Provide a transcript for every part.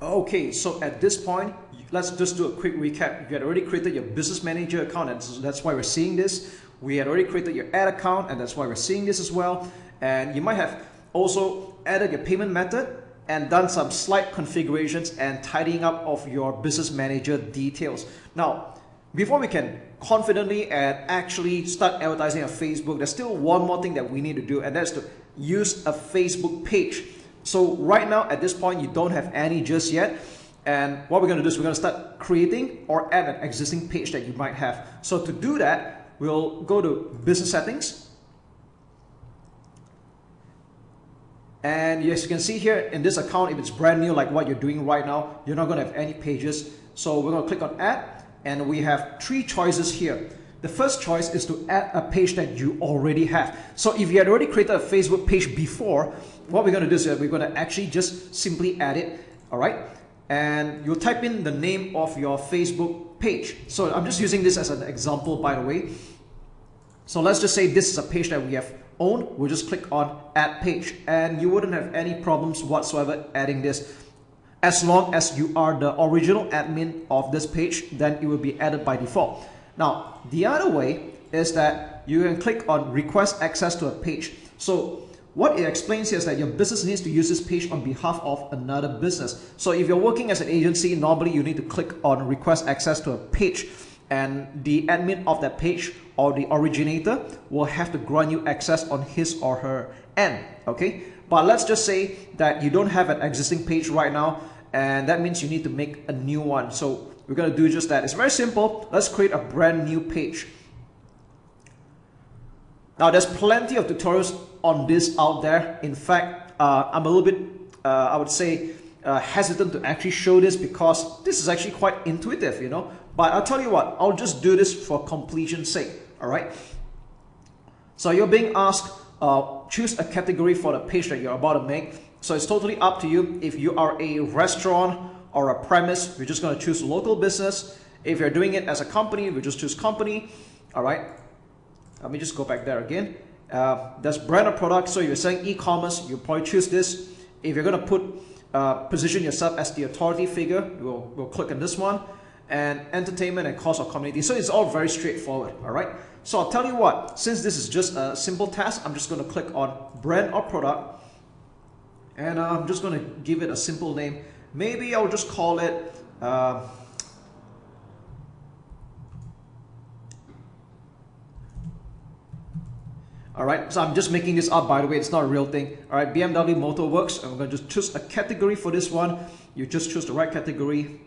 Okay, so at this point, let's just do a quick recap. You had already created your business manager account, and that's why we're seeing this. We had already created your ad account, and that's why we're seeing this as well. And you might have also added your payment method and done some slight configurations and tidying up of your business manager details. Now, before we can confidently and actually start advertising on Facebook, there's still one more thing that we need to do, and that's to use a Facebook page. So right now at this point, you don't have any just yet. And what we're going to do is we're going to start creating or add an existing page that you might have. So to do that, we'll go to business settings. And yes, you can see here in this account, if it's brand new like what you're doing right now, you're not going to have any pages. So we're going to click on add, and we have three choices here. The first choice is to add a page that you already have. So if you had already created a Facebook page before, what we're going to do is we're going to actually just simply add it, all right? And you'll type in the name of your Facebook page. So I'm just using this as an example, by the way. So let's just say this is a page that we have owned. We'll just click on add page, and you wouldn't have any problems whatsoever adding this. As long as you are the original admin of this page, then it will be added by default. Now, the other way is that you can click on request access to a page. So what it explains here is that your business needs to use this page on behalf of another business. So if you're working as an agency, normally you need to click on request access to a page, and the admin of that page or the originator will have to grant you access on his or her end, okay? But let's just say that you don't have an existing page right now, and that means you need to make a new one. So we're going to do just that. It's very simple. Let's create a brand new page. Now, there's plenty of tutorials on this out there. In fact, I'm a little bit, I would say, hesitant to actually show this because this is actually quite intuitive, you know. But I'll tell you what, I'll just do this for completion's sake, all right? So you're being asked, choose a category for the page that you're about to make. So it's totally up to you. If you are a restaurant or a premise, we're just going to choose local business. If you're doing it as a company, we just choose company, all right? Let me just go back there again. There's brand or product. So if you're saying e-commerce, you probably choose this. If you're going to put position yourself as the authority figure, we'll click on this one. And entertainment and cause or community. So it's all very straightforward, all right? So I'll tell you what, since this is just a simple task, I'm just going to click on brand or product, and I'm just going to give it a simple name. Maybe I'll just call it all right, so I'm just making this up, by the way, it's not a real thing. All right, BMW Motor Works. I'm going to just choose a category for this one. You just choose the right category.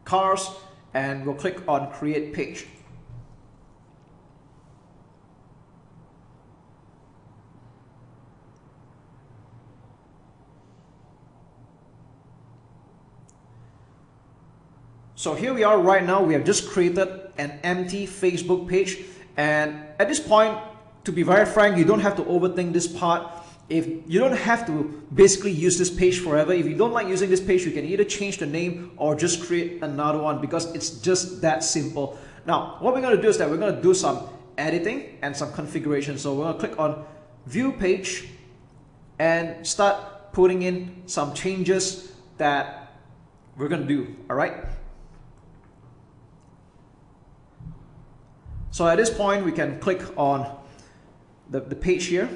Cars, and we'll click on create page. So here we are right now. We have just created an empty Facebook page, and at this point, to be very frank, you don't have to overthink this part. If you don't have to basically use this page forever. If you don't like using this page, you can either change the name or just create another one, because it's just that simple. Now, what we're going to do is that we're going to do some editing and some configuration. So we're going to click on view page and start putting in some changes that we're going to do, all right? So at this point, we can click on the page here.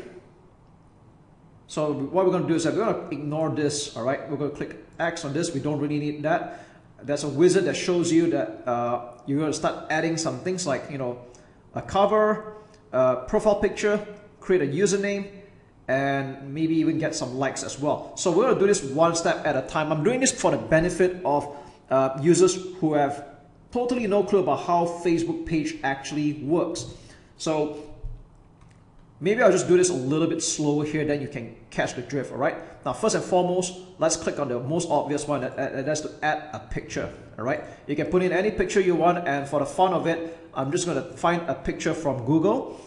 So what we're going to do is that we're going to ignore this, all right? We're going to click X on this. We don't really need that. There's a wizard that shows you that you're going to start adding some things like, you know, a cover, profile picture, create a username, and maybe even get some likes as well. So we're going to do this one step at a time. I'm doing this for the benefit of users who have totally no clue about how Facebook page actually works. So maybe I'll just do this a little bit slower here, then you can catch the drift, all right? Now, first and foremost, let's click on the most obvious one, that's to add a picture, all right? You can put in any picture you want, and for the fun of it, I'm just going to find a picture from Google.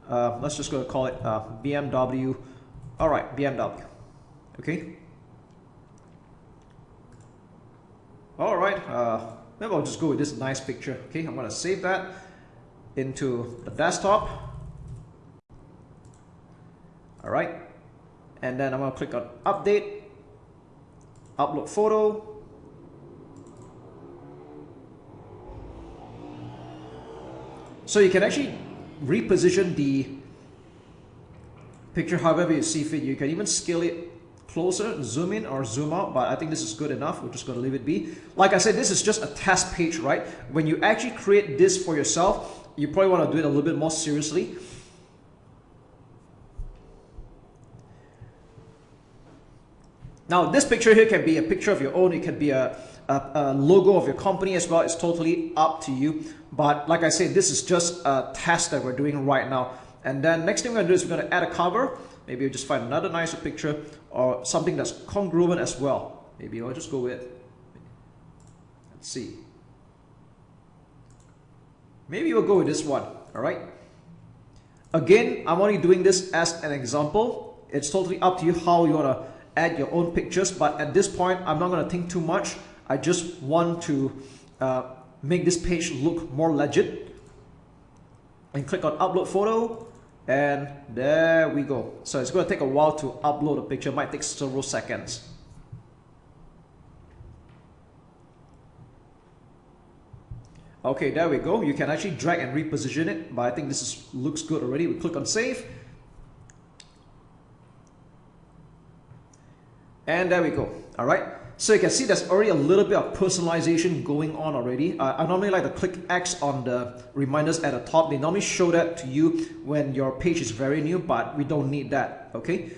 Let's just go to call it BMW. All right, BMW. Okay. All right, maybe I'll just go with this nice picture. Okay, I'm going to save that into the desktop. All right, and then I'm going to click on update, upload photo. So you can actually reposition the picture however you see fit. You can even scale it closer, zoom in or zoom out, but I think this is good enough. We're just going to leave it be. Like I said, this is just a test page, right? When you actually create this for yourself, you probably want to do it a little bit more seriously. Now, this picture here can be a picture of your own. It can be a logo of your company as well. It's totally up to you. But like I said, this is just a test that we're doing right now. And then next thing we're going to do is we're going to add a cover. Maybe we'll just find another nicer picture or something that's congruent as well. Maybe I'll just go with, let's see. Maybe we'll go with this one, all right? Again, I'm only doing this as an example. It's totally up to you how you want to add your own pictures, but at this point, I'm not going to think too much. I just want to make this page look more legit. And click on upload photo, and there we go. So it's going to take a while to upload a picture. It might take several seconds. Okay, there we go. You can actually drag and reposition it, but I think this looks good already. We click on save. And there we go. All right. So you can see there's already a little bit of personalization going on already. I normally like to click X on the reminders at the top. They normally show that to you when your page is very new, but we don't need that, okay?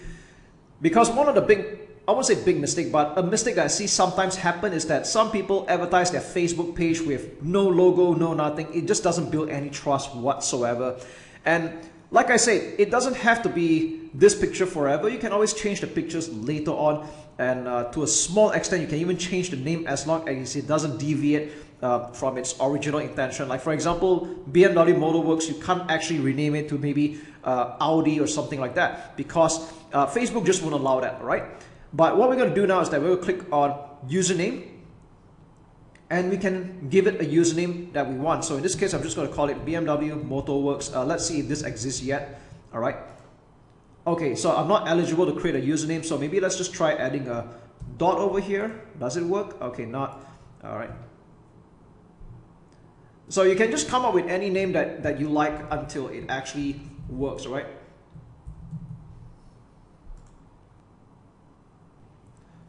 Because one of the big, I won't say big mistake, but a mistake that I see sometimes happen is that some people advertise their Facebook page with no logo, no nothing. It just doesn't build any trust whatsoever. And like I said, it doesn't have to be this picture forever. You can always change the pictures later on. And to a small extent, you can even change the name as long as it doesn't deviate from its original intention. Like for example, BMW Motorworks, you can't actually rename it to maybe Audi or something like that because Facebook just won't allow that, right? But what we're going to do now is that we'll click on username and we can give it a username that we want. So in this case, I'm just going to call it BMW Motorworks. Let's see if this exists yet. All right. Okay, so I'm not eligible to create a username, so maybe let's just try adding a dot over here. Does it work? Okay, not. All right. So you can just come up with any name that you like until it actually works, right?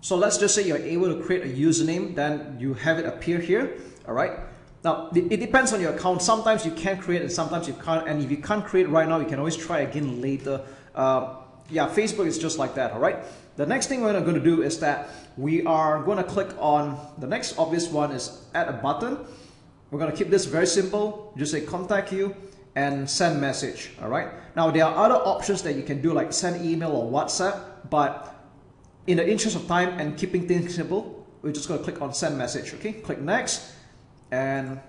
So let's just say you're able to create a username, then you have it appear here, all right? Now, it depends on your account. Sometimes you can create and sometimes you can't, and if you can't create right now, you can always try again later. Yeah, Facebook is just like that, all right? The next thing we're going to do is that we are going to click on, the next obvious one is add a button. We're going to keep this very simple. Just say contact you and send message, all right? Now, there are other options that you can do like send email or WhatsApp, but in the interest of time and keeping things simple, we're just going to click on send message, okay? Click next, and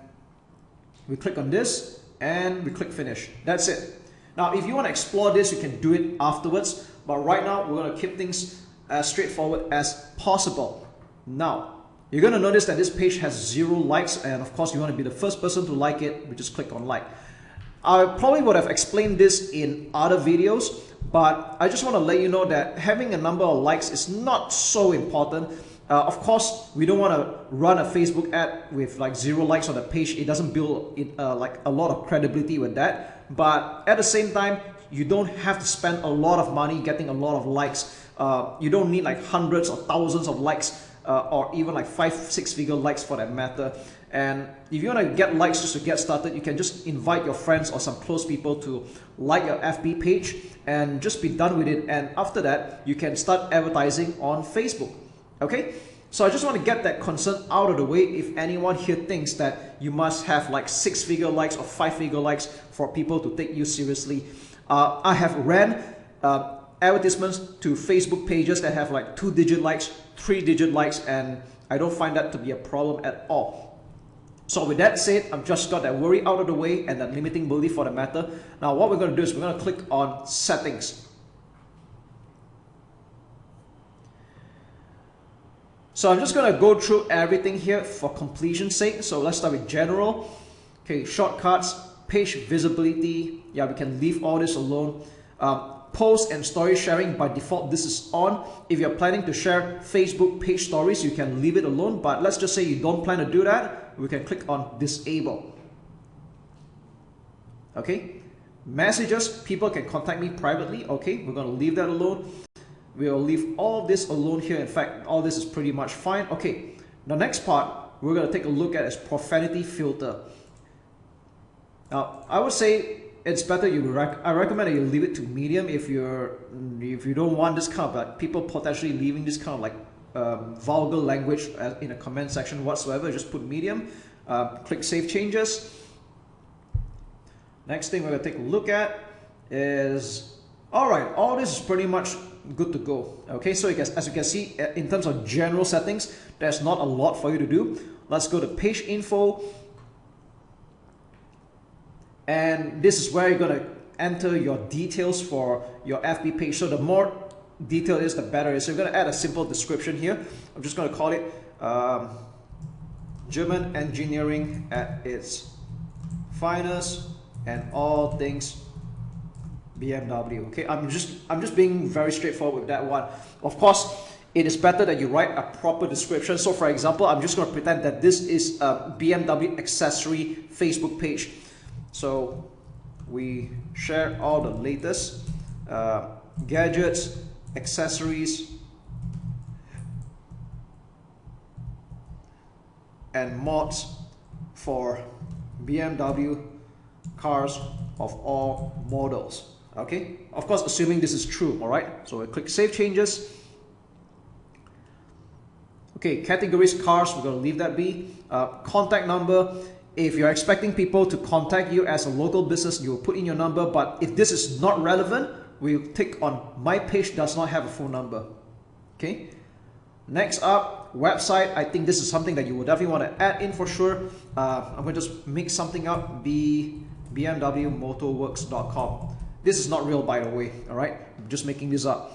we click on this, and we click finish. That's it. Now, if you want to explore this, you can do it afterwards, but right now, we're going to keep things as straightforward as possible. Now, you're going to notice that this page has 0 likes, and of course, you want to be the first person to like it, we just click on like. I probably would have explained this in other videos, but I just want to let you know that having a number of likes is not so important. Of course, we don't want to run a Facebook ad with like 0 likes on the page. It doesn't build like a lot of credibility with that. But at the same time, you don't have to spend a lot of money getting a lot of likes. You don't need like hundreds or thousands of likes or even like 5-6 figure likes for that matter. And if you want to get likes just to get started, you can just invite your friends or some close people to like your FB page and just be done with it. And after that, you can start advertising on Facebook. Okay? So I just want to get that concern out of the way. If anyone here thinks that you must have like 6-figure likes or 5-figure likes for people to take you seriously, I have ran advertisements to Facebook pages that have like 2-digit likes, 3-digit likes, and I don't find that to be a problem at all. So with that said, I've just got that worry out of the way and that limiting belief for the matter. Now what we're going to do is we're going to click on settings. So I'm just going to go through everything here for completion's sake. So let's start with general. Okay, shortcuts, page visibility. Yeah, we can leave all this alone. Post and story sharing, by default this is on. If you're planning to share Facebook page stories, you can leave it alone, but let's just say you don't plan to do that, we can click on disable. Okay, messages, people can contact me privately. Okay, we're going to leave that alone. We'll leave all this alone here. In fact, all this is pretty much fine. Okay, the next part we're going to take a look at is profanity filter. Now I would say it's better I recommend that you leave it to medium if you don't want this kind of like people potentially leaving this kind of like vulgar language in a comment section whatsoever. Just put medium. Click save changes. Next thing we're going to take a look at is, alright, all this is pretty much good to go. Okay, so as you can see, in terms of general settings, there's not a lot for you to do. Let's go to page info. And this is where you're going to enter your details for your FB page. So the more detail is, the better it is. So you're going to add a simple description here. I'm just going to call it German engineering at its finest and all things BMW. Okay, I'm just being very straightforward with that one. Of course, it is better that you write a proper description. So for example, I'm just going to pretend that this is a BMW accessory Facebook page. So we share all the latest gadgets, accessories, and mods for BMW cars of all models. Okay, of course, assuming this is true. All right, so we click save changes. Okay, categories cars, we're going to leave that be. Contact number. If you're expecting people to contact you as a local business, you will put in your number. But if this is not relevant, we'll tick on my page does not have a phone number. Okay. Next up, website. I think this is something that you would definitely want to add in for sure. I'm going to just make something up. BMWmotorworks.com. This is not real, by the way. All right. I'm just making this up.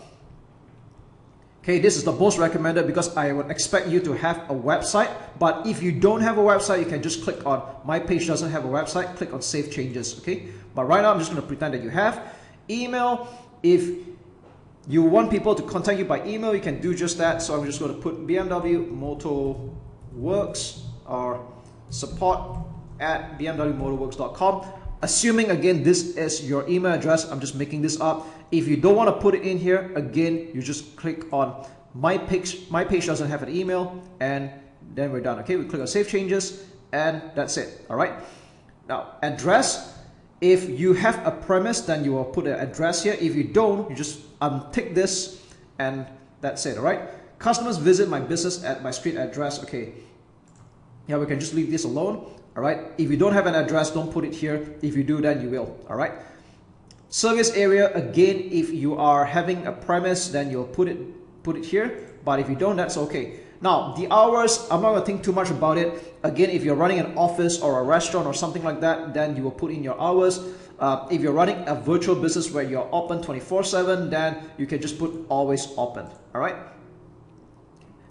Okay, this is the most recommended because I would expect you to have a website. But if you don't have a website, you can just click on my page doesn't have a website, click on save changes. Okay, but right now I'm just going to pretend that you have. Email, if you want people to contact you by email, you can do just that. So I'm just going to put BMW Motorworks or support@bmwmotorworks.com. Assuming again this is your email address, I'm just making this up. If you don't want to put it in here, again, you just click on my page. My page doesn't have an email, and then we're done. Okay, we click on save changes, and that's it. All right. Now address. If you have a premise, then you will put an address here. If you don't, you just untick this, and that's it. All right. Customers visit my business at my street address. Okay. Yeah, we can just leave this alone. All right. If you don't have an address, don't put it here. If you do, then you will. All right. Service area, again, if you are having a premise, then you'll put it here. But if you don't, that's okay. Now, the hours, I'm not going to think too much about it. Again, if you're running an office or a restaurant or something like that, then you will put in your hours. If you're running a virtual business where you're open 24/7, then you can just put always open. All right.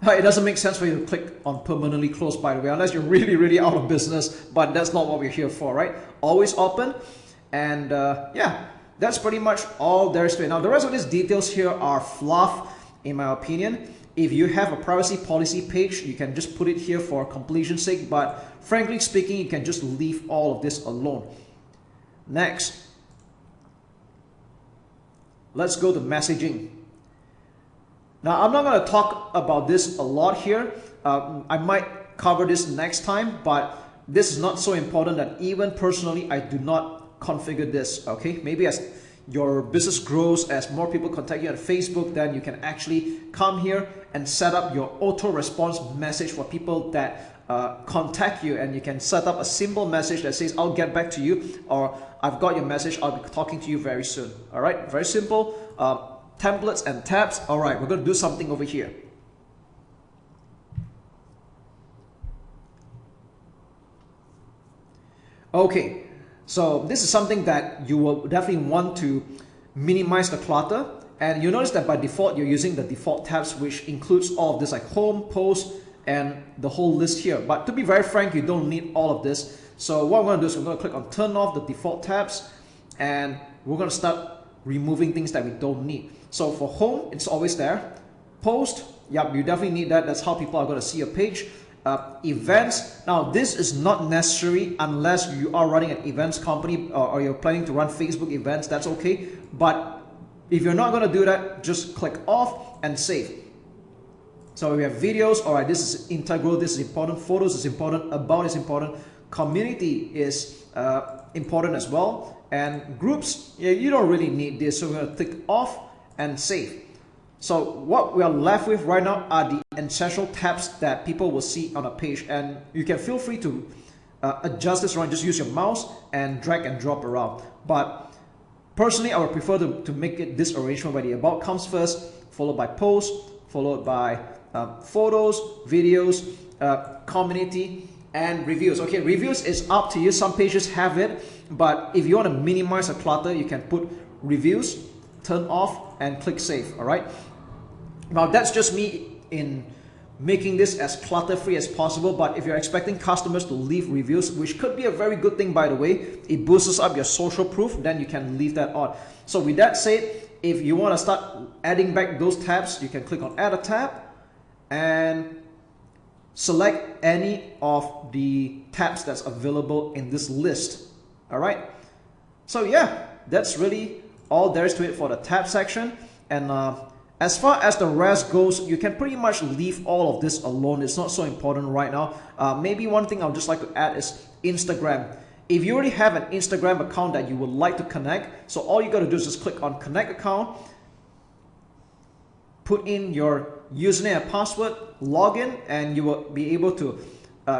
It doesn't make sense for you to click on permanently closed, by the way, unless you're really, really out of business. But that's not what we're here for, right? Always open. And yeah, that's pretty much all there is to it. Now, the rest of these details here are fluff, in my opinion. If you have a privacy policy page, you can just put it here for completion's sake. But frankly speaking, you can just leave all of this alone. Next, let's go to messaging. Now, I'm not going to talk about this a lot here. I might cover this next time, but this is not so important that even personally, I do not configure this. Okay, maybe as your business grows, as more people contact you on Facebook, then you can actually come here and set up your auto response message for people that contact you, and you can set up a simple message that says I'll get back to you, or I've got your message, I'll be talking to you very soon. All right, very simple. Templates and tabs. All right, we're going to do something over here. Okay, so this is something that you will definitely want to minimize the clutter. And you notice that by default, you're using the default tabs, which includes all of this like home, post, and the whole list here. But to be very frank, you don't need all of this. So what I'm going to do is we're going to click on turn off the default tabs, and we're going to start removing things that we don't need. So for home, it's always there. Post, yep, you definitely need that. That's how people are going to see your page. Events, now this is not necessary unless you are running an events company or you're planning to run Facebook events. That's okay. But if you're not going to do that, just click off and save. So we have videos. All right, this is integral. This is important. Photos is important. About is important. Community is important as well. And groups, yeah, you don't really need this. So we're going to click off and save. So what we are left with right now are the essential tabs that people will see on a page. And you can feel free to adjust this around. Just use your mouse and drag and drop around. But personally, I would prefer to make it this arrangement where the about comes first, followed by post, followed by photos, videos, community, and reviews. Okay, reviews is up to you. Some pages have it, but if you want to minimize the clutter, you can put reviews, turn off, and click save. All right. Now that's just me in making this as clutter-free as possible, but if you're expecting customers to leave reviews, which could be a very good thing by the way, it boosts up your social proof, then you can leave that on. So with that said, if you want to start adding back those tabs, you can click on add a tab and select any of the tabs that's available in this list. All right. So yeah, that's really all there is to it for the tab section. And as far as the rest goes, you can pretty much leave all of this alone. It's not so important right now. Maybe one thing I would just like to add is Instagram. If you already have an Instagram account that you would like to connect, so all you got to do is just click on connect account, put in your username and password, log in, and you will be able to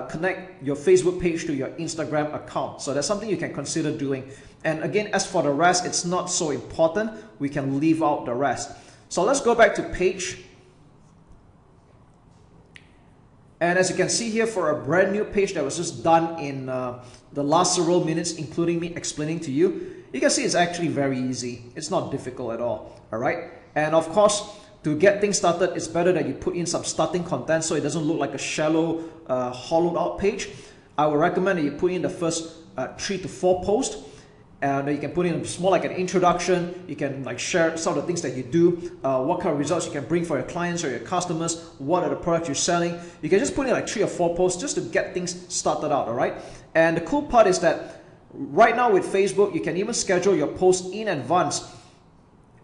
connect your Facebook page to your Instagram account. So that's something you can consider doing. And again, as for the rest, it's not so important. We can leave out the rest. So let's go back to page. And as you can see here, for a brand new page that was just done in the last several minutes, including me explaining to you, you can see it's actually very easy. It's not difficult at all. All right. And of course, to get things started, it's better that you put in some starting content so it doesn't look like a shallow, hollowed out page. I would recommend that you put in the first 3 to 4 posts. And you can put in more like an introduction. You can like share some of the things that you do, what kind of results you can bring for your clients or your customers, what are the products you're selling. You can just put in like 3 or 4 posts just to get things started out, all right? And the cool part is that right now with Facebook, you can even schedule your posts in advance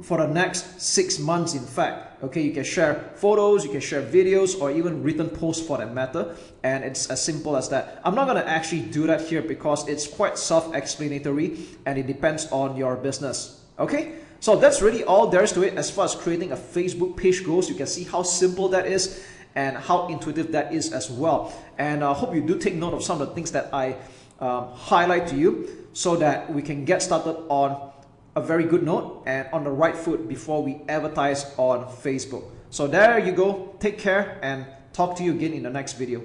for the next 6 months, in fact. Okay, you can share photos, you can share videos, or even written posts for that matter. And it's as simple as that. I'm not going to actually do that here because it's quite self-explanatory and it depends on your business. Okay, so that's really all there is to it as far as creating a Facebook page goes. You can see how simple that is and how intuitive that is as well. And I hope you do take note of some of the things that I highlight to you so that we can get started on a very good note and on the right foot before we advertise on Facebook. So there you go. Take care and talk to you again in the next video.